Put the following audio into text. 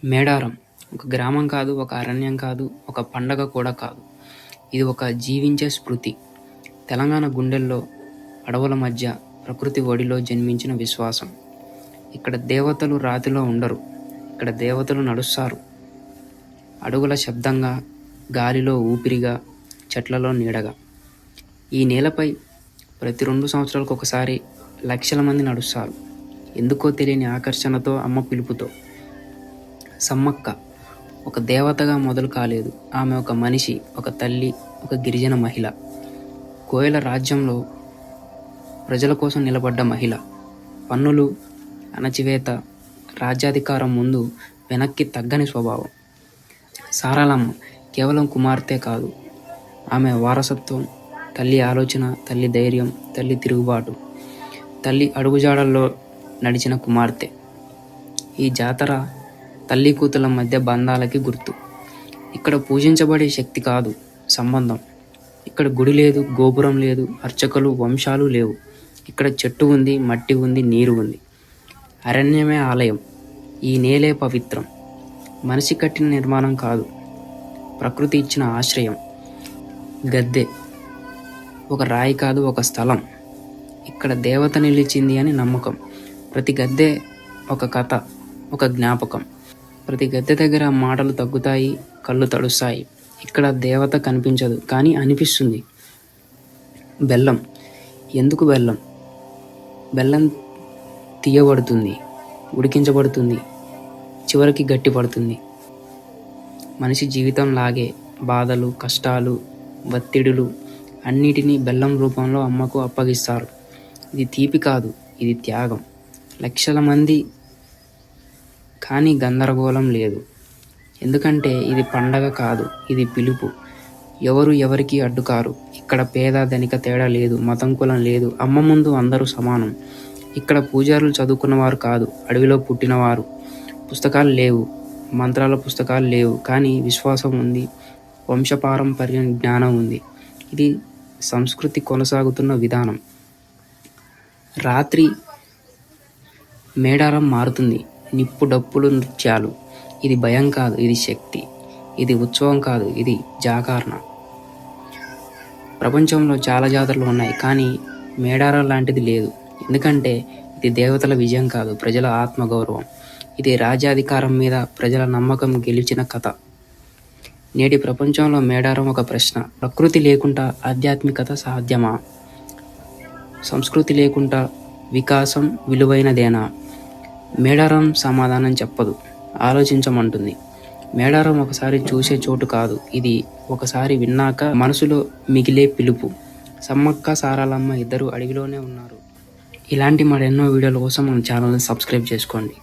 మేడారం ఒక గ్రామం కాదు, ఒక అరణ్యం కాదు, ఒక పండగ కూడా కాదు. ఇది ఒక జీవించే స్మృతి. తెలంగాణ గుండెల్లో, అడవుల మధ్య, ప్రకృతి ఒడిలో జన్మించిన విశ్వాసం. ఇక్కడ దేవతలు రాతిలో ఉండరు, ఇక్కడ దేవతలు నడుస్తారు. అడుగుల శబ్దంగా, గాలిలో ఊపిరిగా, చెట్లలో నీడగా. ఈ నేలపై ప్రతి 2 సంవత్సరాలకు ఒకసారి లక్షల మంది నడుస్తారు. ఎందుకో తెలియని ఆకర్షణతో, అమ్మ పిలుపుతో. సమ్మక్క ఒక దేవతగా మొదలు కాలేదు. ఆమె ఒక మనిషి, ఒక తల్లి, ఒక గిరిజన మహిళ. కోయల రాజ్యంలో ప్రజల కోసం నిలబడ్డ మహిళ. పన్నులు, అణచివేత, రాజ్యాధికారం ముందు వెనక్కి తగ్గని స్వభావం. సారలమ్మ కేవలం కుమార్తె కాదు, ఆమె వారసత్వం, తల్లి ఆలోచన, తల్లి ధైర్యం, తల్లి తిరుగుబాటు, తల్లి అడుగుజాడల్లో నడిచిన కుమార్తె. ఈ జాతర తల్లి కూతుల మధ్య బంధాలకి గుర్తు. ఇక్కడ పూజించబడే శక్తి కాదు, సంబంధం. ఇక్కడ గుడి లేదు, గోపురం లేదు, అర్చకులు, వంశాలు లేవు. ఇక్కడ చెట్టు ఉంది, మట్టి ఉంది, నీరు ఉంది. అరణ్యమే ఆలయం, ఈ నేలే పవిత్రం. మనిషి కట్టిన నిర్మాణం కాదు, ప్రకృతి ఇచ్చిన ఆశ్రయం. గద్దె ఒక రాయి కాదు, ఒక స్థలం. ఇక్కడ దేవత నిలిచింది అని నమ్మకం. ప్రతి గద్దె ఒక కథ, ఒక జ్ఞాపకం. ప్రతి గద్దె దగ్గర మాటలు తగ్గుతాయి, కళ్ళు తడుస్తాయి. ఇక్కడ దేవత కనిపించదు, కానీ అనిపిస్తుంది. బెల్లం ఎందుకు బెల్లం? బెల్లం తీయబడుతుంది, ఉడికించబడుతుంది, చివరికి గట్టిపడుతుంది. మనిషి జీవితం లాగే బాధలు, కష్టాలు, ఒత్తిడులు అన్నిటినీ బెల్లం రూపంలో అమ్మకు అప్పగిస్తారు. ఇది తీపి కాదు, ఇది త్యాగం. లక్షల మంది, కానీ గందరగోళం లేదు. ఎందుకంటే ఇది పండగ కాదు, ఇది పిలుపు. ఎవరు ఎవరికి అడ్డుకారు. ఇక్కడ పేద ధనిక తేడా లేదు, మతం కులం లేదు. అమ్మ ముందు అందరూ సమానం. ఇక్కడ పూజారులు చదువుకున్నవారు కాదు, అడవిలో పుట్టినవారు. పుస్తకాలు లేవు, మంత్రాల పుస్తకాలు లేవు, కానీ విశ్వాసం ఉంది, వంశపారంపర్య జ్ఞానం ఉంది. ఇది సంస్కృతి కొనసాగుతున్న విధానం. రాత్రి మేడారం మారుతుంది. నిప్పు, డప్పులు, నృత్యాలు. ఇది భయం కాదు, ఇది శక్తి. ఇది ఉత్సవం కాదు, ఇది జాగరణ. ప్రపంచంలో చాలా జాతరలు ఉన్నాయి, కానీ మేడారం లాంటిది లేదు. ఎందుకంటే ఇది దేవతల విజయం కాదు, ప్రజల ఆత్మగౌరవం. ఇది రాజ్యాధికారం మీద ప్రజల నమ్మకం గెలిచిన కథ. నేటి ప్రపంచంలో మేడారం ఒక ప్రశ్న. ప్రకృతి లేకుండా ఆధ్యాత్మికత సాధ్యమా? సంస్కృతి లేకుండా వికాసం విలువైనదేనా? మేడారం సమాధానం చెప్పదు, ఆలోచించమంటుంది. మేడారం ఒకసారి చూసే చోటు కాదు, ఇది ఒకసారి విన్నాక మనసులో మిగిలే పిలుపు. సమ్మక్క సారలమ్మ ఇద్దరు అడవిలోనే ఉన్నారు. ఇలాంటి మరెన్నో వీడియోల కోసం మన ఛానల్ని సబ్స్క్రైబ్ చేసుకోండి.